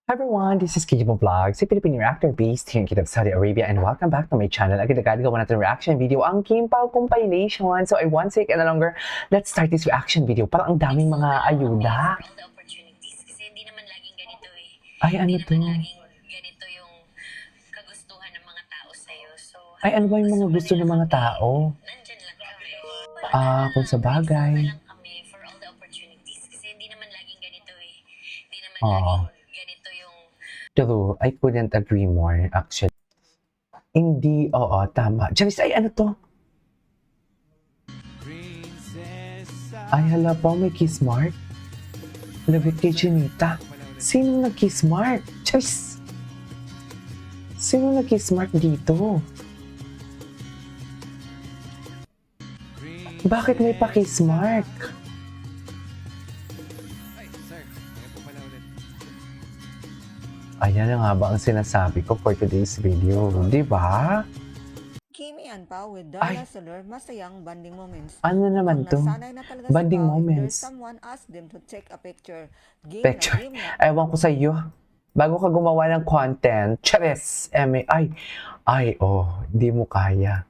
Hi everyone, this is Kijimo Vlog, si Filipino reactor based here in Kingdom of Saudi Arabia, and welcome back to my channel. Agad-agad gawa natin reaction video ang Kim Pao compilation. So I won't take any longer, let's start this reaction video. Parang ang daming mga ayuda. All the opportunities kasi hindi naman laging ganito eh. Ay, ano Hindi to? naman laging ganito yung kagustuhan ng mga tao sa'yo. So, Ay, ano ba yung mga habang gusto ng mga tao? nandyan lang kami. Kung sa Grateful bagay. na lang kami for all the opportunities kasi hindi naman laging ganito eh. Hindi naman Oo. laging ganito yung True, I couldn't agree more, actually. Hindi, oo, tama. Charis, ay, ano to? Ay, hala po, may kiss mark. Lagot kay Chinita. Sino nag-kiss mark? Charis! Sino nag-kiss mark dito? Bakit may pa-kiss mark? Ayan na nga ba ang sinasabi ko for today's video, di ba? Kimi and Pao with Ay. Darla Soler, masayang banding moments. Ano naman to? Nasanay na talaga Banding si Pao if moments. there's someone ask them to take a picture. Picture. Game na. Ewan ko sa iyo. Bago ka gumawa ng content, charis, di mo kaya.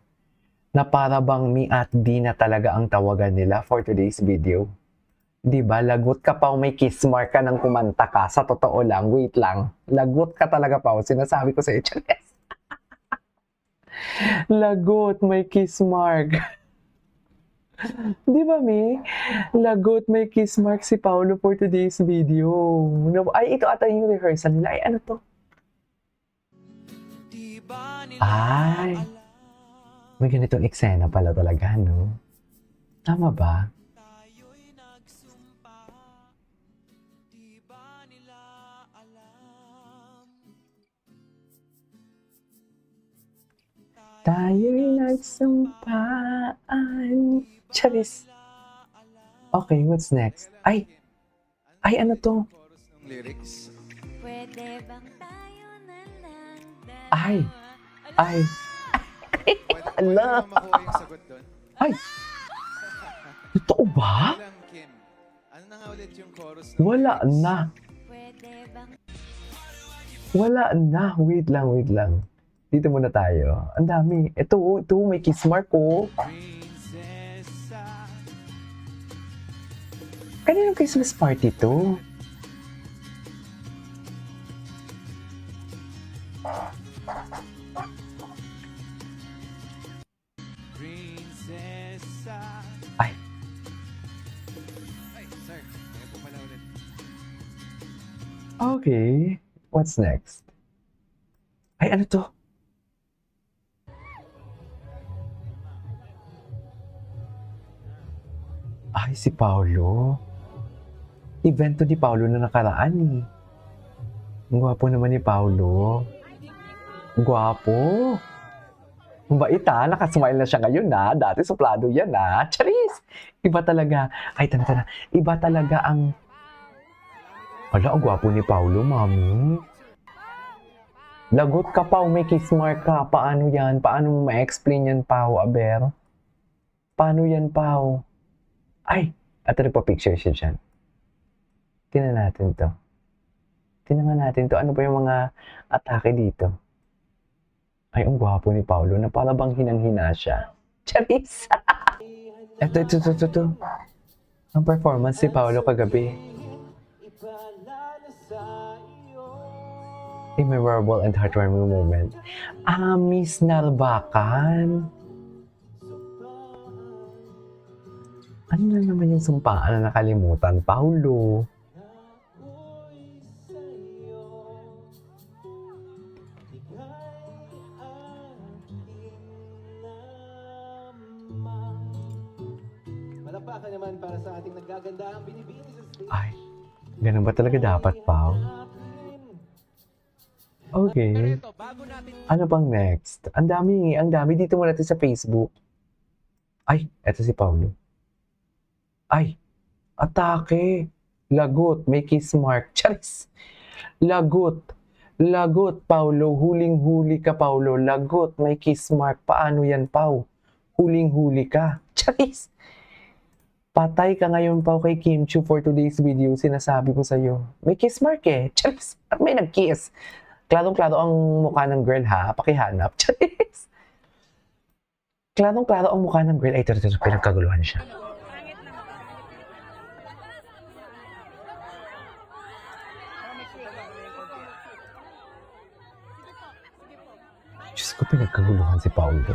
Na para bang me at di na talaga ang tawagan nila for today's video. Di ba? Lagot ka pa, may kiss mark ka nang kumanta ka. Sa totoo lang, wait lang. Lagot ka talaga pa. Sinasabi ko sa iyo, charis. Lagot, may kiss mark. Di ba, Mi? Lagot, may kiss mark si Paolo for today's video. Ay, ito ata yung rehearsal nila. Ay, ano to? Ay, may ganitong eksena pala talaga, no? Tama ba? Tayo'y nagsumpaan. Charis. Okay, what's next? Ay, ano to? Lyrics. pwede bang tayo na lang Ay, Pwede Ala. naman makuha yung sagot doon. ay. Totoo ba? Lang, Kim. Ano na nga ulit yung chorus? Wala na. pwede bang Wala na. Wait lang. Dito muna tayo. Ang dami. Ito, may kiss mark ko. Kaninong Christmas party to? Ay, Ay, sir. Ngayon po pala ulit. okay. What's next? Ay, ano to? Ay, si Paolo. Event to ni Paolo na nakaraan eh. Ang gwapo naman ni Paolo. Ang gwapo. Ang bait ha. Nakasmile na siya ngayon na. Dati suplado yan ha. Charis! Iba talaga. Ay, tana. Iba talaga ang... Wala, ang gwapo ni Paolo, mami. Lagot ka, Pao. May kiss mark ka. Paano yan? Paano mo ma-explain yan, Pao, Aber? Paano yan, Pao? Ay! At nagpa-picture siya dyan. Tingnan natin to. Ano ba yung mga atake dito? Ay, ang gwapo ni Paolo na para bang hinang-hina siya. Charis! Ito. Ang performance ni Paolo kagabi. A memorable and heartwarming moment. Miss Narbakan. Ano na naman yung sumpaan na nakalimutan, Paolo? Malakpakan naman para sa ating naggaganda ang binibini sa stage. Ay, ganun ba talaga dapat, Pao? Okay. Ano pang next? Ang dami dito muna natin sa Facebook. Ay, eto si Paolo. Ay, atake. Lagot, may kiss mark. Charis! Lagot, Paolo. Huling-huli ka, Paolo. Lagot, may kiss mark. Paano yan, Pao? Huling-huli ka. Charis! Patay ka ngayon pa kay Kim Chiu for today's video. Sinasabi ko sa'yo. May kiss mark eh. Charis. At may nag-kiss. Klarong-klaro ang mukha ng girl ha. Pakihanap. Charis. Klarong-klaro ang mukha ng girl. Ay, ito. Pinagkaguluhan siya. Diyos ko, pinagkaguluhan si Paulo.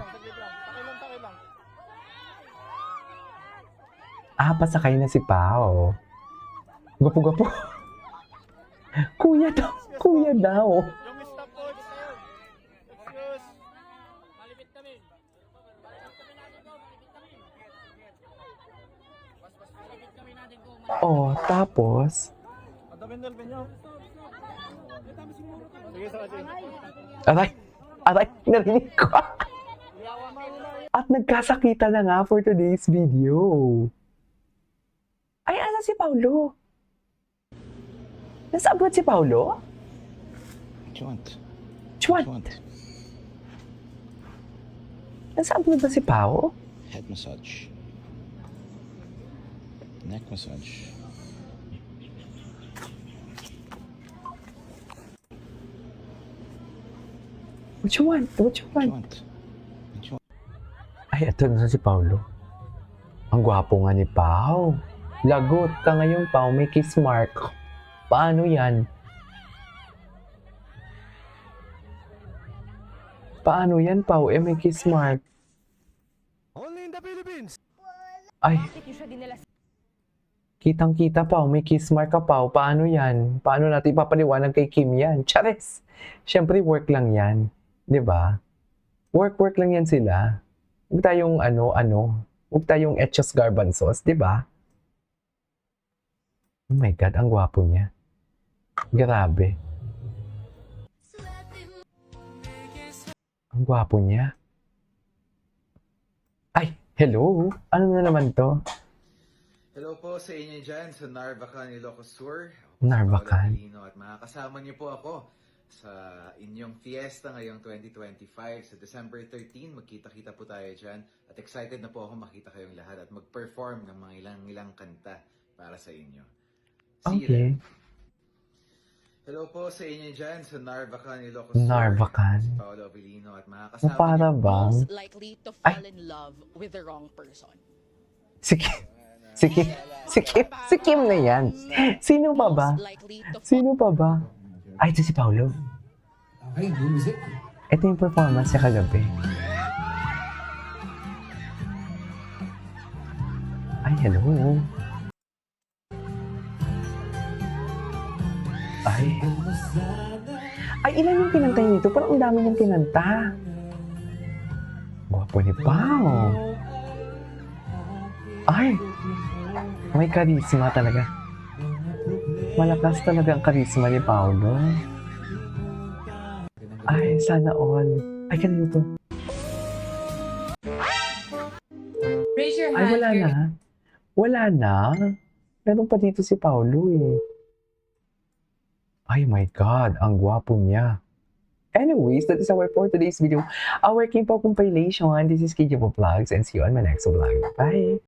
Pasakay na si Pao. Gwapo-gwapo. Kuya daw. Kuya daw. Oh, tapos? Aray! Aray! Narinig ko! At nagkasakita na nga for today's video. Ay, asan si Paulo? Nasa abroad si Paulo? Chuant. Chuant! Nasa abroad ba si Pao? Head massage. Neck massage. What you want? What you want? Chuant. Ay, ito na si Paulo. Ang gwapo nga ni Pao. Lagot ka ngayon, Pao. May kiss mark. Paano yan? Paano yan, Pao? May kiss mark. Only in the Philippines! Ay. Kitang-kita, Pao. May kiss mark ka, Pao. Paano yan? Paano natin ipapaliwanag kay Kim yan? Charis! Siyempre, work lang yan. 'Di ba? Work lang yan sila. Huwag tayong Huwag tayong etchos garbanzos, 'di ba? Oh my God, ang gwapo niya. Grabe. Ang gwapo niya. Ay, hello? Ano na naman to? Hello po sa inyo dyan sa Narvacan, Ilocos Sur. Narvacan. At makakasama niyo po ako sa inyong fiesta ngayong 2025. Sa December 13, magkita-kita po tayo dyan. At excited na po ako makita kayong lahat at mag-perform ng mga ilang kanta para sa inyo. See you Okay. there. Hello po sa inyo dyan sa Narvacan, Ilocos Sur. Narvacan. Si Paolo Avellino at makakasama Para niyo bang? Most likely to fall in love with the wrong person. Si Kim na yan. Sino pa ba? Most likely to fall Sino pa ba? Ay, ito si Paulo. Okay, music. Ito yung performance niya kagabi. Ay, hello. Ay, ilan yung kinanta niya nito? Parang ang dami niyang kinanta. Gwapo ni Pao. Ay, may karisma talaga. Malakas talaga ang karisma ni Paulo. Ay, sana all. Ay, kanino to? Raise your Ay, hand. wala na. Wala na. Meron pa dito si Paulo eh. Ay my God, ang gwapo niya. Anyways, that is our for today's video. Our K-pop compilation. This is KJ Vlogs and see you on my next vlog. Bye!